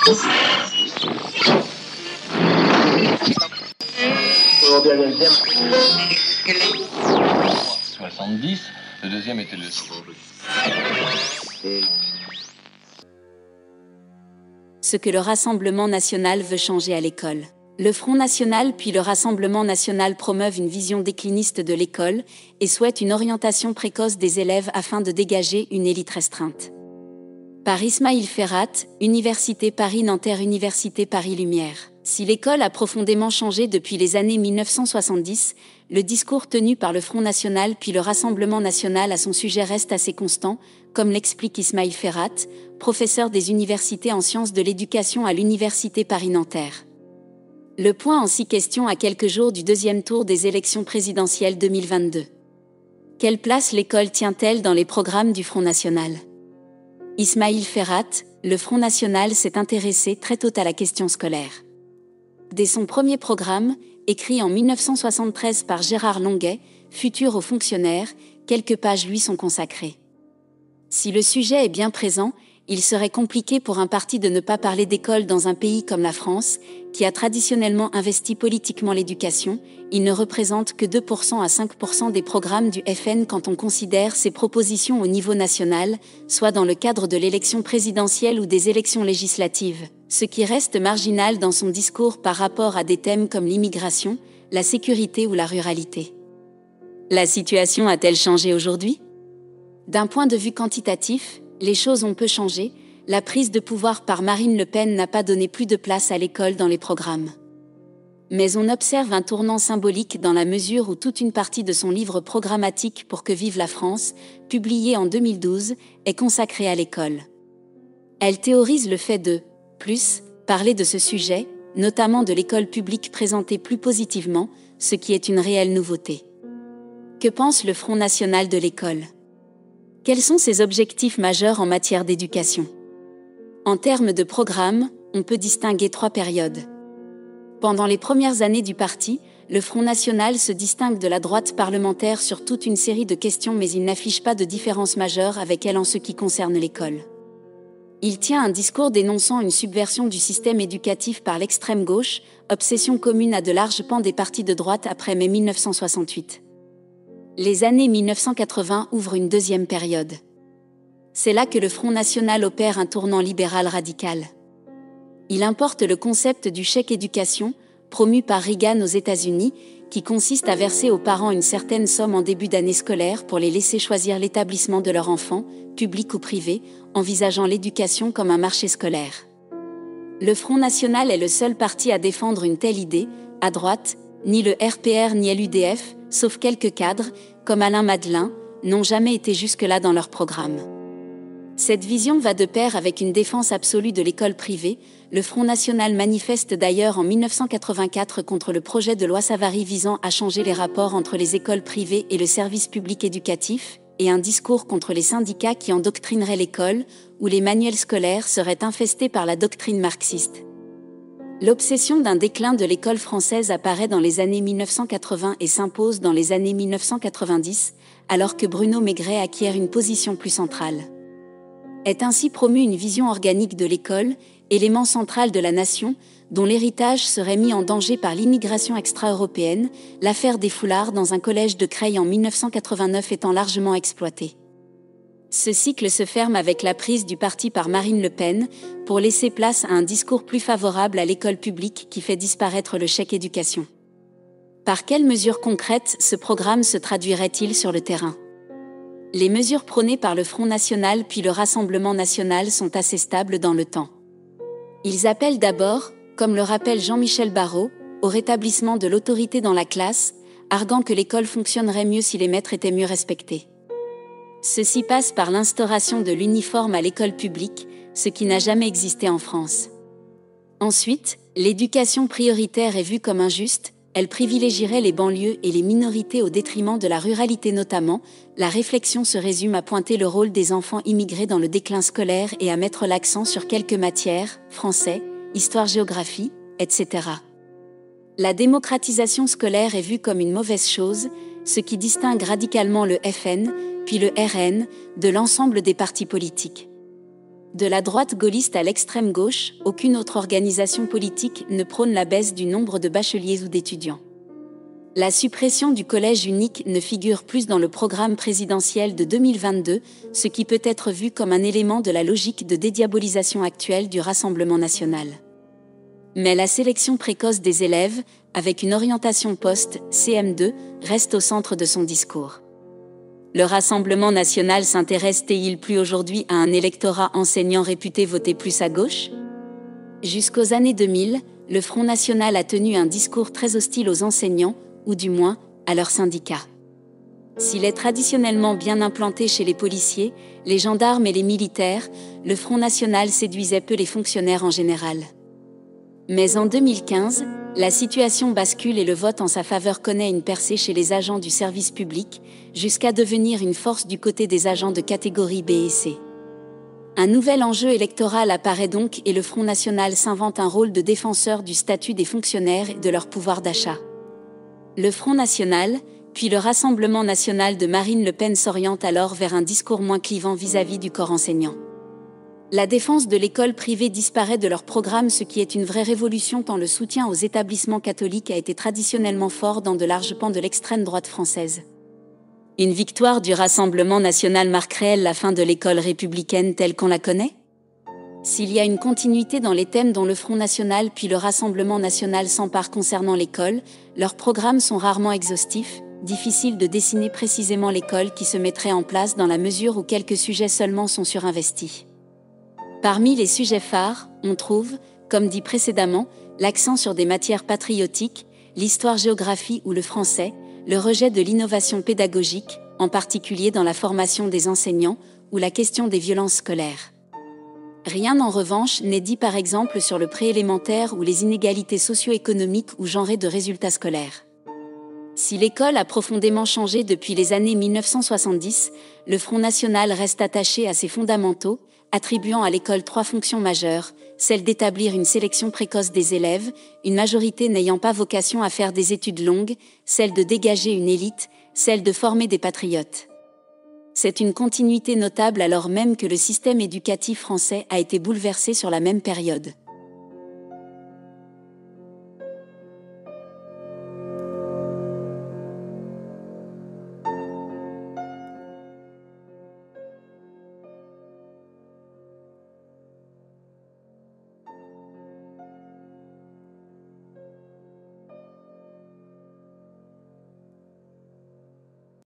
70, le deuxième était le... Ce que le Rassemblement national veut changer à l'école. Le Front national puis le Rassemblement national promeuvent une vision décliniste de l'école et souhaitent une orientation précoce des élèves afin de dégager une élite restreinte. Par Ismaïl Ferrat, Université Paris-Nanterre, Université Paris-Lumière. Si l'école a profondément changé depuis les années 1970, le discours tenu par le Front national puis le Rassemblement national à son sujet reste assez constant, comme l'explique Ismaïl Ferrat, professeur des universités en sciences de l'éducation à l'Université Paris-Nanterre. Le point en 6 questions à quelques jours du deuxième tour des élections présidentielles 2022. Quelle place l'école tient-elle dans les programmes du Front national ? Ismaïl Ferrat, le Front national s'est intéressé très tôt à la question scolaire. Dès son premier programme, écrit en 1973 par Gérard Longuet, futur haut fonctionnaire, quelques pages lui sont consacrées. Si le sujet est bien présent, il serait compliqué pour un parti de ne pas parler d'école dans un pays comme la France, qui a traditionnellement investi politiquement l'éducation. Il ne représente que 2% à 5% des programmes du FN quand on considère ses propositions au niveau national, soit dans le cadre de l'élection présidentielle ou des élections législatives, ce qui reste marginal dans son discours par rapport à des thèmes comme l'immigration, la sécurité ou la ruralité. La situation a-t-elle changé aujourd'hui ? D'un point de vue quantitatif, les choses ont peu changé, la prise de pouvoir par Marine Le Pen n'a pas donné plus de place à l'école dans les programmes. Mais on observe un tournant symbolique dans la mesure où toute une partie de son livre programmatique Pour que vive la France, publié en 2012, est consacrée à l'école. Elle théorise le fait de, parler de ce sujet, notamment de l'école publique présentée plus positivement, ce qui est une réelle nouveauté. Que pense le Front national de l'école ? Quels sont ses objectifs majeurs en matière d'éducation ? En termes de programme, on peut distinguer 3 périodes. Pendant les premières années du parti, le Front national se distingue de la droite parlementaire sur toute une série de questions, mais il n'affiche pas de différence majeure avec elle en ce qui concerne l'école. Il tient un discours dénonçant une subversion du système éducatif par l'extrême gauche, obsession commune à de larges pans des partis de droite après mai 1968. Les années 1980 ouvrent une deuxième période. C'est là que le Front national opère un tournant libéral radical. Il importe le concept du chèque éducation, promu par Reagan aux États-Unis, qui consiste à verser aux parents une certaine somme en début d'année scolaire pour les laisser choisir l'établissement de leur enfant, public ou privé, envisageant l'éducation comme un marché scolaire. Le Front national est le seul parti à défendre une telle idée. À droite, ni le RPR ni l'UDF, sauf quelques cadres, comme Alain Madelin, n'ont jamais été jusque-là dans leur programme. Cette vision va de pair avec une défense absolue de l'école privée. Le Front national manifeste d'ailleurs en 1984 contre le projet de loi Savary visant à changer les rapports entre les écoles privées et le service public éducatif, et un discours contre les syndicats qui endoctrineraient l'école, où les manuels scolaires seraient infestés par la doctrine marxiste. L'obsession d'un déclin de l'école française apparaît dans les années 1980 et s'impose dans les années 1990, alors que Bruno Maigret acquiert une position plus centrale. Est ainsi promue une vision organique de l'école, élément central de la nation, dont l'héritage serait mis en danger par l'immigration extra-européenne, l'affaire des foulards dans un collège de Creil en 1989 étant largement exploitée. Ce cycle se ferme avec la prise du parti par Marine Le Pen, pour laisser place à un discours plus favorable à l'école publique qui fait disparaître le chèque éducation. Par quelles mesures concrètes ce programme se traduirait-il sur le terrain ? Les mesures prônées par le Front national puis le Rassemblement national sont assez stables dans le temps. Ils appellent d'abord, comme le rappelle Jean-Michel Barrot, au rétablissement de l'autorité dans la classe, arguant que l'école fonctionnerait mieux si les maîtres étaient mieux respectés. Ceci passe par l'instauration de l'uniforme à l'école publique, ce qui n'a jamais existé en France. Ensuite, l'éducation prioritaire est vue comme injuste, elle privilégierait les banlieues et les minorités au détriment de la ruralité notamment. La réflexion se résume à pointer le rôle des enfants immigrés dans le déclin scolaire et à mettre l'accent sur quelques matières, français, histoire-géographie, etc. La démocratisation scolaire est vue comme une mauvaise chose, ce qui distingue radicalement le FN, puis le RN, de l'ensemble des partis politiques. De la droite gaulliste à l'extrême gauche, aucune autre organisation politique ne prône la baisse du nombre de bacheliers ou d'étudiants. La suppression du collège unique ne figure plus dans le programme présidentiel de 2022, ce qui peut être vu comme un élément de la logique de dédiabolisation actuelle du Rassemblement national. Mais la sélection précoce des élèves, avec une orientation post-CM2, reste au centre de son discours. Le Rassemblement national s'intéresse-t-il plus aujourd'hui à un électorat enseignant réputé voter plus à gauche ? Jusqu'aux années 2000, le Front national a tenu un discours très hostile aux enseignants, ou du moins, à leurs syndicats. S'il est traditionnellement bien implanté chez les policiers, les gendarmes et les militaires, le Front national séduisait peu les fonctionnaires en général. Mais en 2015, la situation bascule et le vote en sa faveur connaît une percée chez les agents du service public, jusqu'à devenir une force du côté des agents de catégorie B et C. Un nouvel enjeu électoral apparaît donc et le Front national s'invente un rôle de défenseur du statut des fonctionnaires et de leur pouvoir d'achat. Le Front national, puis le Rassemblement national de Marine Le Pen s'oriente alors vers un discours moins clivant vis-à-vis du corps enseignant. La défense de l'école privée disparaît de leur programme, ce qui est une vraie révolution tant le soutien aux établissements catholiques a été traditionnellement fort dans de larges pans de l'extrême droite française. Une victoire du Rassemblement national marquerait la fin de l'école républicaine telle qu'on la connaît ? S'il y a une continuité dans les thèmes dont le Front national puis le Rassemblement national s'emparent concernant l'école, leurs programmes sont rarement exhaustifs, difficile de dessiner précisément l'école qui se mettrait en place dans la mesure où quelques sujets seulement sont surinvestis. Parmi les sujets phares, on trouve, comme dit précédemment, l'accent sur des matières patriotiques, l'histoire-géographie ou le français, le rejet de l'innovation pédagogique, en particulier dans la formation des enseignants, ou la question des violences scolaires. Rien en revanche n'est dit par exemple sur le préélémentaire ou les inégalités socio-économiques ou genrées de résultats scolaires. Si l'école a profondément changé depuis les années 1970, le Front national reste attaché à ses fondamentaux, attribuant à l'école 3 fonctions majeures, celle d'établir une sélection précoce des élèves, une majorité n'ayant pas vocation à faire des études longues, celle de dégager une élite, celle de former des patriotes. C'est une continuité notable alors même que le système éducatif français a été bouleversé sur la même période.